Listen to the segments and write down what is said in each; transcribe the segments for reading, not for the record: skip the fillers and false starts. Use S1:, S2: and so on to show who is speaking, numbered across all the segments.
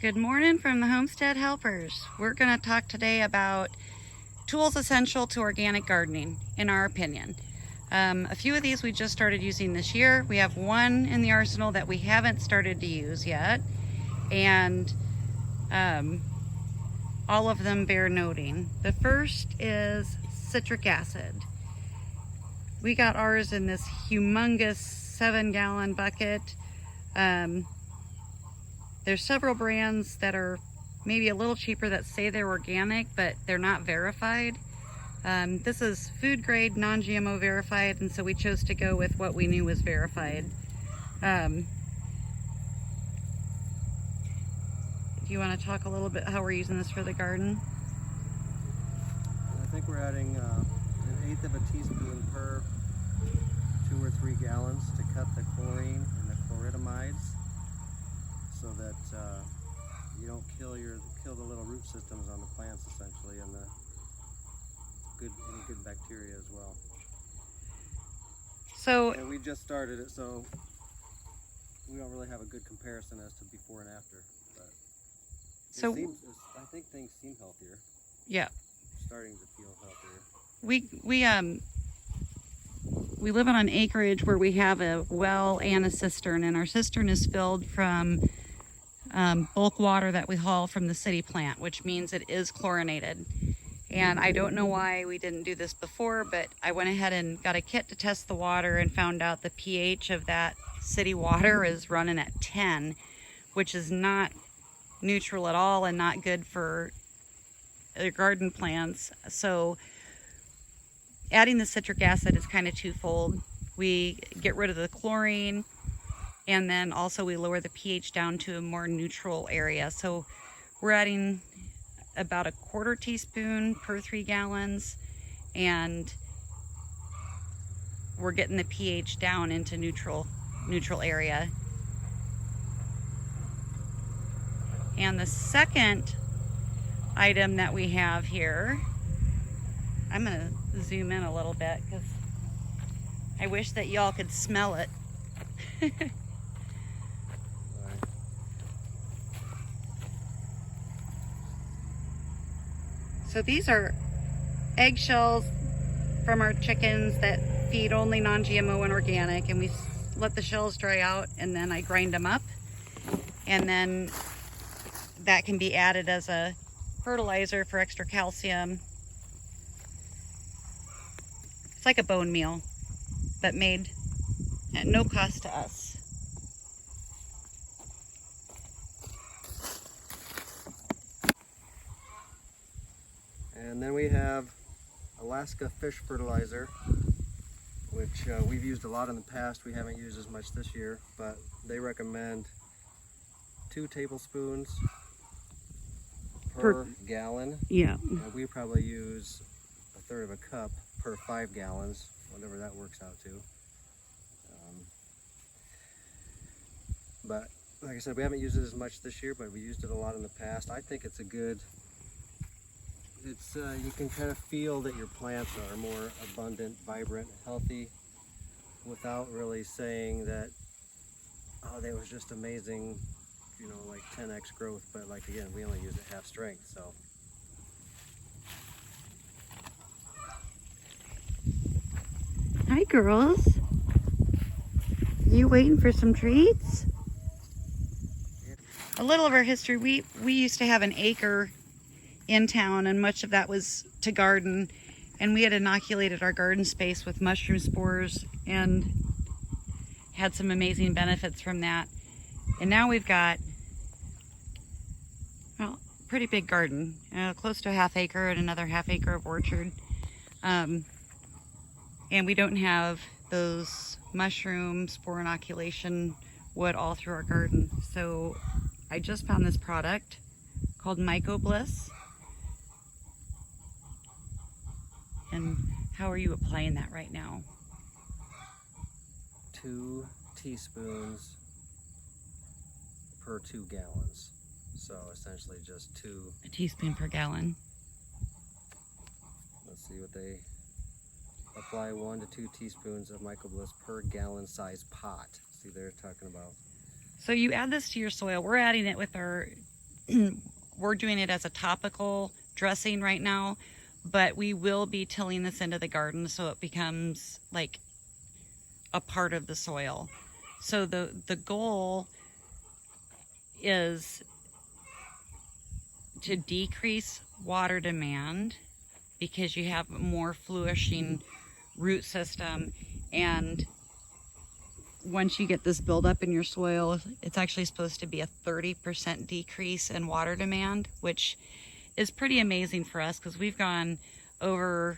S1: Good morning from the Homestead Helpers. We're going to talk today about tools essential to organic gardening, in our opinion. A few of these we just started using this year. We have one in the arsenal that we haven't started to use yet, and all of them bear noting. The first is citric acid. We got ours in this humongous 7-gallon bucket. There's several brands that are maybe a little cheaper that say they're organic, but they're not verified. This is food grade, non-GMO verified, and so we chose to go with what we knew was verified. Do you want to talk a little bit how we're using this for the garden?
S2: I think we're adding 1/8 of a teaspoon per 2 or 3 gallons to cut the chlorine and the chloridamides, so that you don't kill the little root systems on the plants essentially, and any good bacteria as well.
S1: So,
S2: and we just started it, so we don't really have a good comparison as to before and after. But I think things seem healthier.
S1: Yeah.
S2: Starting to feel healthier.
S1: We live on an acreage where we have a well and a cistern, and our cistern is filled from bulk water that we haul from the city plant, which means it is chlorinated. And I don't know why we didn't do this before, but I went ahead and got a kit to test the water and found out the pH of that city water is running at 10, which is not neutral at all and not good for the garden plants. So adding the citric acid is kind of twofold. We get rid of the chlorine, and then also we lower the pH down to a more neutral area. So we're adding about 1/4 teaspoon per 3 gallons, and we're getting the pH down into neutral area. And the second item that we have here, I'm gonna zoom in a little bit because I wish that y'all could smell it. So these are eggshells from our chickens that feed only non-GMO and organic, and we let the shells dry out, and then I grind them up, and then that can be added as a fertilizer for extra calcium. It's like a bone meal, but made at no cost to us.
S2: And then we have Alaska fish fertilizer, which we've used a lot in the past. We haven't used as much this year, but they recommend 2 tablespoons per gallon.
S1: Yeah.
S2: And we probably use 1/3 of a cup per 5 gallons, whatever that works out to. But like I said, we haven't used it as much this year, but we used it a lot in the past. I think it's a good, you can kind of feel that your plants are more abundant, vibrant, healthy, without really saying that, oh, that was just amazing, you know, like 10x growth. But like, again, we only use it half strength, so.
S1: Hi, girls. You waiting for some treats? A little of our history, we used to have an acre in town, and much of that was to garden, and we had inoculated our garden space with mushroom spores and had some amazing benefits from that. And now we've got, well, pretty big garden, close to a 1/2 acre and another 1/2 acre of orchard. And we don't have those mushroom spore inoculation wood all through our garden. So I just found this product called Microblasts. And how are you applying that right now?
S2: 2 teaspoons per 2 gallons. So essentially just
S1: A teaspoon per gallon.
S2: Let's see what they apply 1 to 2 teaspoons of Microblasts per gallon size pot. See, they're talking about.
S1: So you add this to your soil. We're adding it with our we're doing it as a topical dressing right now, but we will be tilling this into the garden so it becomes like a part of the soil. So the goal is to decrease water demand because you have more flourishing root system, and once you get this buildup in your soil, it's actually supposed to be a 30% decrease in water demand, which is pretty amazing for us because we've gone over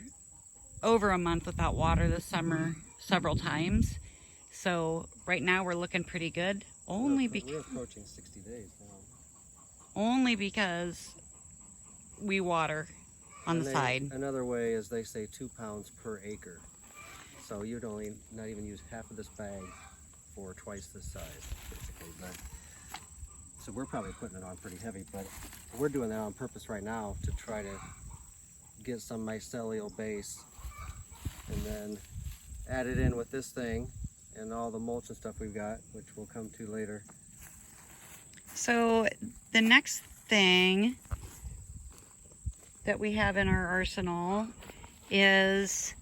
S1: a month without water this summer several times. So right now we're looking pretty good.
S2: We're approaching 60 days now.
S1: Only because we water on the side.
S2: Another way is they say 2 pounds per acre. So you'd only not even use half of this bag for twice this size, basically. But so we're probably putting it on pretty heavy, but we're doing that on purpose right now to try to get some mycelial base, and then add it in with this thing and all the mulch and stuff we've got, which we'll come to later.
S1: So the next thing that we have in our arsenal is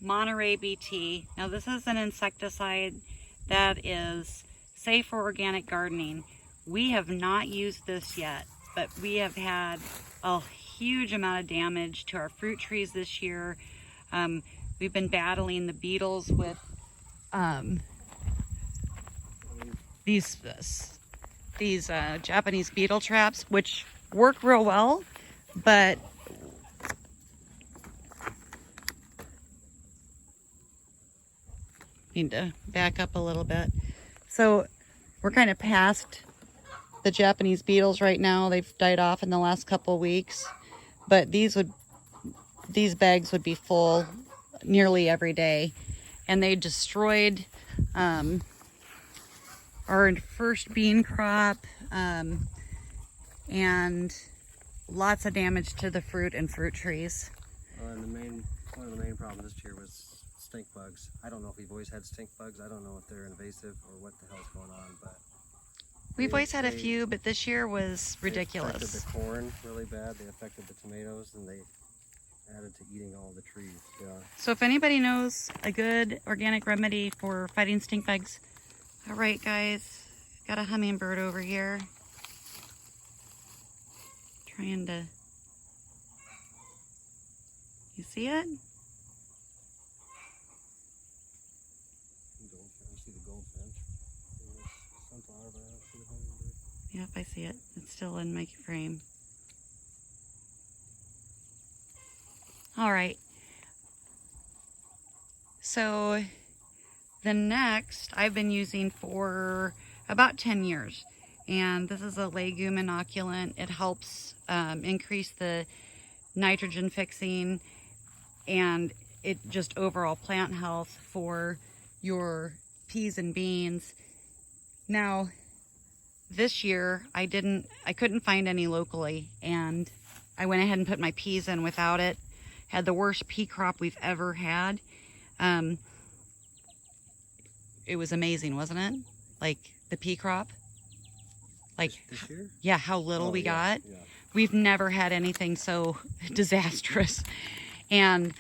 S1: Monterey BT. Now this is an insecticide that is safe for organic gardening. We have not used this yet, but we have had a huge amount of damage to our fruit trees this year. We've been battling the beetles with these Japanese beetle traps, which work real well, but need to back up a little bit. So we're kind of past the Japanese beetles right now. They've died off in the last couple weeks, but these bags would be full nearly every day, and they destroyed our first bean crop, and lots of damage to the fruit and fruit trees.
S2: And one of the main problems this year was stink bugs. I don't know if we've always had stink bugs. I don't know if they're invasive or what the hell's going on, but
S1: we've always had a few, but this year was ridiculous.
S2: They affected the corn really bad. They affected the tomatoes, and they added to eating all the trees. Yeah.
S1: So if anybody knows a good organic remedy for fighting stink bugs, all right, guys, got a hummingbird over here trying to, you see it?
S2: I see the goldfinch. Sunflower, but I don't see the hummingbird.
S1: Yep, I see it. It's still in my frame. All right. So the next I've been using for about 10 years. And this is a legume inoculant. It helps increase the nitrogen fixing and it just overall plant health for your peas and beans. Now, this year I couldn't find any locally, and I went ahead and put my peas in without it. Had the worst pea crop we've ever had. It was amazing, wasn't it? Like the pea crop. Like
S2: this year?
S1: Yeah, how little we got.
S2: Yeah.
S1: We've never had anything so disastrous. And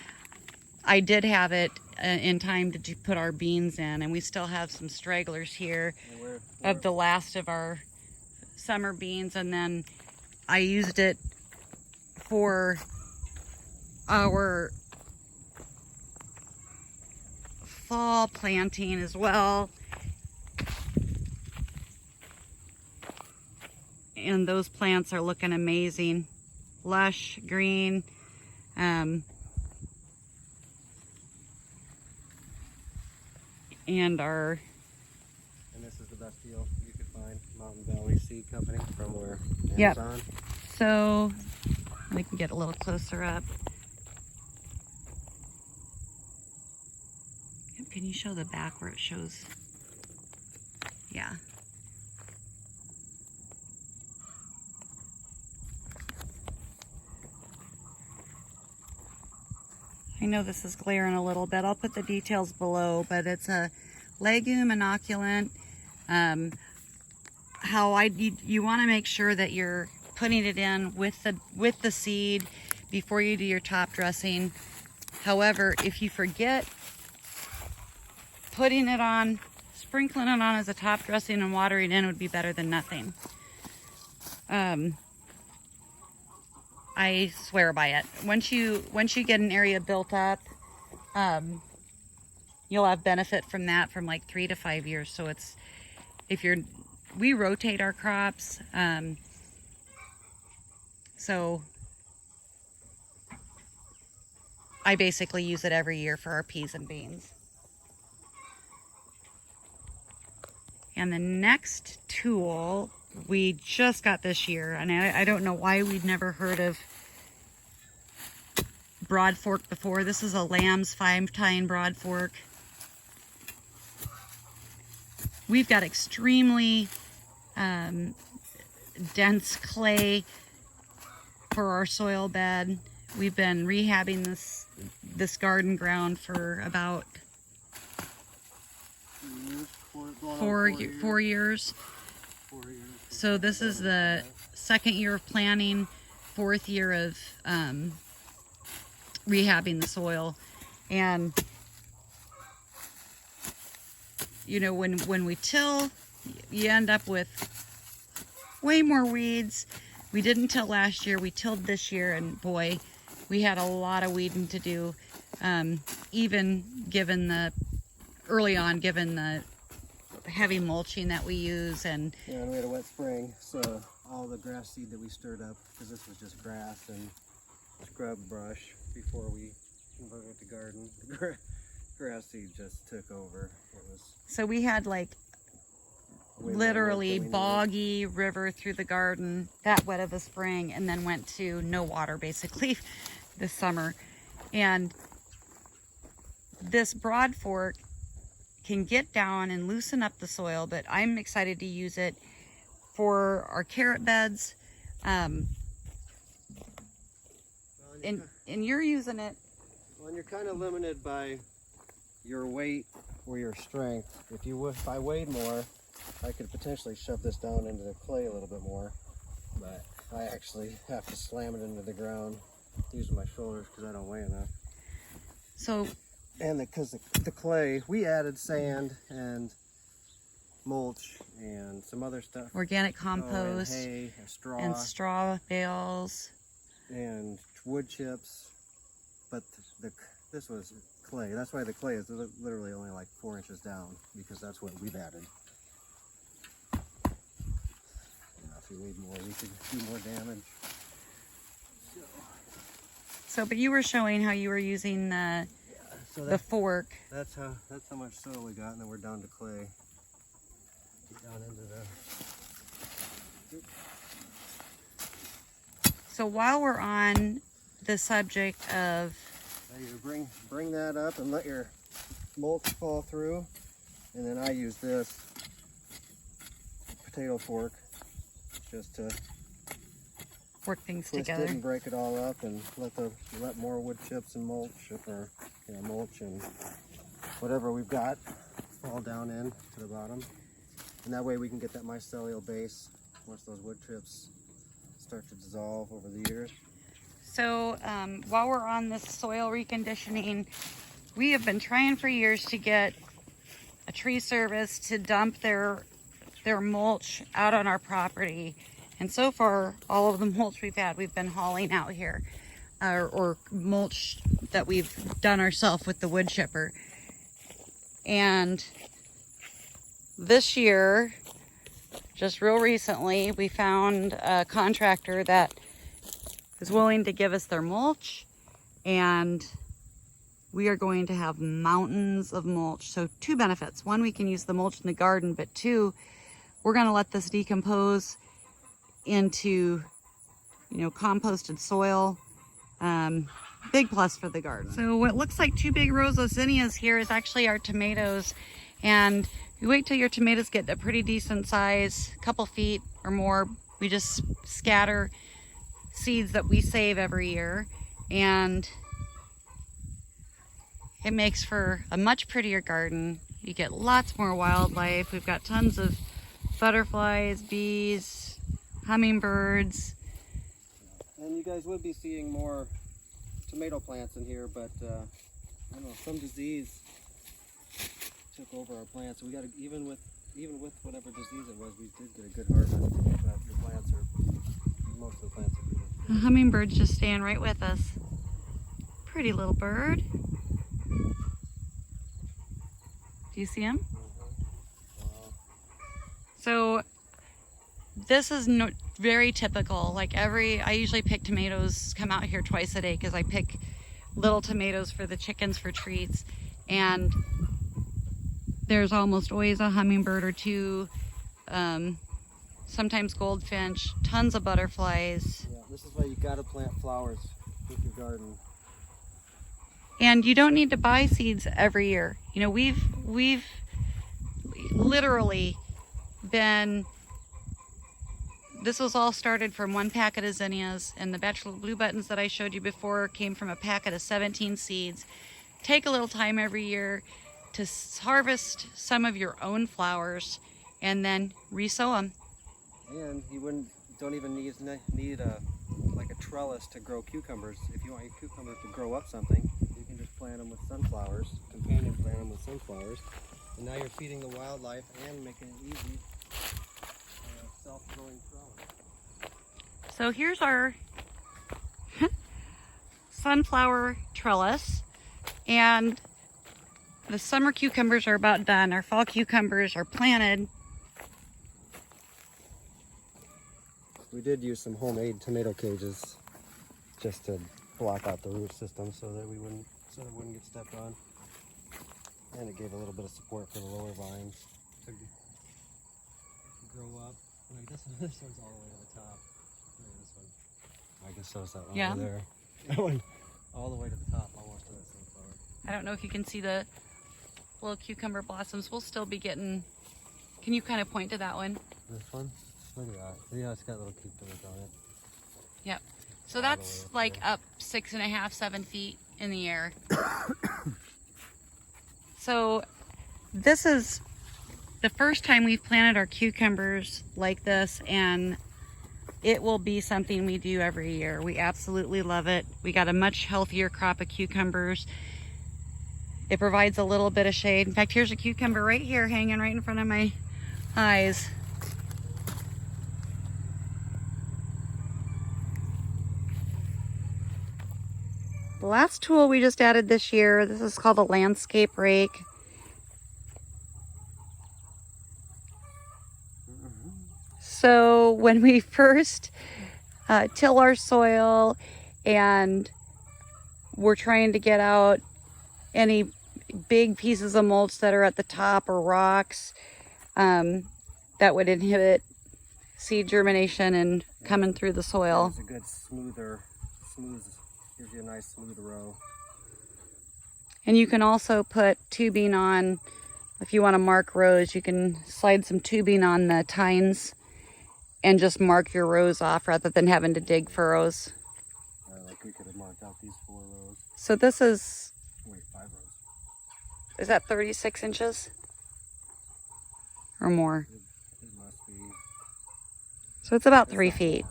S1: I did have it in time to put our beans in, and we still have some stragglers here of the last of our summer beans, and then I used it for our fall planting as well. And those plants are looking amazing, lush green. And
S2: this is the best deal you could find, Mountain Valley Seed Company from where
S1: Yep.
S2: Amazon.
S1: So we can get a little closer up. Yep, can you show the back where it shows? Yeah. I know this is glaring a little bit. I'll put the details below, but it's a legume inoculant. You want to make sure that you're putting it in with the seed before you do your top dressing. However, if you forget putting it on, sprinkling it on as a top dressing and watering in would be better than nothing. I swear by it. Once you get an area built up, you'll have benefit from that from like 3 to 5 years. So we rotate our crops. So I basically use it every year for our peas and beans. And the next tool we just got this year, and I don't know why we'd never heard of broad fork before. This is a Lamb's 5-tine broad fork. We've got extremely dense clay for our soil bed. We've been rehabbing this garden ground for about 4 years. So this is the 2nd year of planting, 4th year of rehabbing the soil. And you know, when we till, you end up with way more weeds. We didn't till last year, we tilled this year, and boy, we had a lot of weeding to do, even given the heavy mulching that we use. And
S2: yeah, and we had a wet spring, so all the grass seed that we stirred up, because this was just grass and scrub brush before we converted to garden, the grass seed just took over.
S1: So we had like literally boggy river through the garden that wet of a spring, and then went to no water basically this summer. And this broad fork can get down and loosen up the soil, but I'm excited to use it for our carrot beds. And you're using it.
S2: Well, and you're kind of limited by your weight or your strength. If I weighed more, I could potentially shove this down into the clay a little bit more, but I actually have to slam it into the ground using my shoulders because I don't weigh enough.
S1: So,
S2: and because the clay, we added sand and mulch and some other stuff.
S1: Organic compost,
S2: and hay,
S1: and straw bales,
S2: and wood chips. But this was clay. That's why the clay is literally only like 4 inches down, because that's what we've added. If you weighed more, we could do more damage.
S1: So, but you were showing how you were using the fork.
S2: That's how much soil we got, and then we're down to clay. Get down into the.
S1: So while we're on the subject of,
S2: you bring that up and let your mulch fall through, and then I use this potato fork just to
S1: work things
S2: twist
S1: together
S2: it and break it all up, and let more wood chips and mulch, or mulch and whatever we've got fall down in to the bottom, and that way we can get that mycelial base once those wood chips start to dissolve over the years.
S1: So while we're on this soil reconditioning, we have been trying for years to get a tree service to dump their mulch out on our property. And so far, all of the mulch we've been hauling out here, or mulch that we've done ourselves with the wood chipper. And this year, just real recently, we found a contractor that is willing to give us their mulch, and we are going to have mountains of mulch. So 2 benefits. 1, we can use the mulch in the garden, but 2, we're going to let this decompose into, composted soil. Big plus for the garden. So what looks like 2 big rows of zinnias here is actually our tomatoes. And you wait till your tomatoes get a pretty decent size, a couple feet or more. We just scatter seeds that we save every year, and it makes for a much prettier garden. You get lots more wildlife. We've got tons of butterflies, bees, hummingbirds.
S2: And you guys would be seeing more tomato plants in here, but I don't know, some disease took over our plants. We got even with whatever disease it was, we did get a good harvest. But the plants are, most of the plants are good.
S1: The hummingbird's just staying right with us. Pretty little bird. Do you see him? So this is very typical. Like I usually pick tomatoes, come out here twice a day because I pick little tomatoes for the chickens for treats. And there's almost always a hummingbird or two, sometimes goldfinch, tons of butterflies.
S2: Yeah, this is why you gotta plant flowers with your garden.
S1: And you don't need to buy seeds every year. You know, we've literally been, this was all started from one packet of zinnias, and the bachelor blue buttons that I showed you before came from a packet of 17 seeds. Take a little time every year to harvest some of your own flowers and then resow them.
S2: And you don't even need like a trellis to grow cucumbers. If you want your cucumbers to grow up something, you can just plant them with sunflowers, companion plant them with sunflowers. And now you're feeding the wildlife and making it easy, self-growing trellis.
S1: So here's our sunflower trellis, and the summer cucumbers are about done. Our fall cucumbers are planted.
S2: We did use some homemade tomato cages just to block out the root system so that it wouldn't get stepped on. And it gave a little bit of support for the lower vines to grow up. Like this one's all the way to the top. Look at this one. I guess so is that one over there. That one all the way to the top, almost to that sunflower.
S1: I don't know if you can see the little cucumber blossoms. We'll still be getting, can you kind of point to that one?
S2: This one? Look at that. Yeah, it's got little cucumbers on it.
S1: Yep. So that's like up 6.5, 7 feet in the air. So this is the first time we've planted our cucumbers like this, and it will be something we do every year. We absolutely love it. We got a much healthier crop of cucumbers. It provides a little bit of shade. In fact, here's a cucumber right here hanging right in front of my eyes. The last tool we just added this year, this is called a landscape rake. So when we first till our soil and we're trying to get out any big pieces of mulch that are at the top or rocks that would inhibit seed germination and coming through the soil.
S2: It's a good smooth, gives you a nice smooth row.
S1: And you can also put tubing on, if you want to mark rows, you can slide some tubing on the tines and just mark your rows off rather than having to dig furrows.
S2: Like we could have marked out these 4 rows.
S1: So this is,
S2: Wait, 5 rows.
S1: is that 36 inches or more?
S2: It must be.
S1: So it's about 3 feet.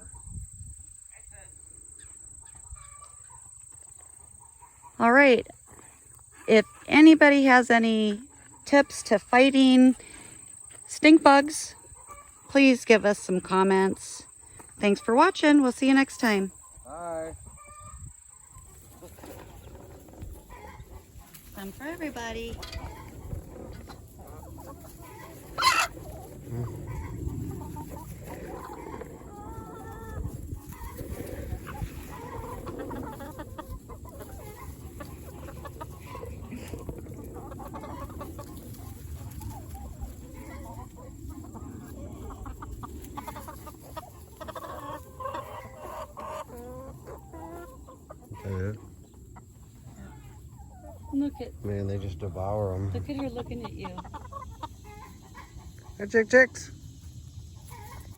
S1: All right, if anybody has any tips to fighting stink bugs, please give us some comments. Thanks for watching. We'll see you next time.
S2: Bye.
S1: Fun for everybody. Look at,
S2: Man, they just devour them.
S1: look at her looking at you.
S2: Hey, chicks.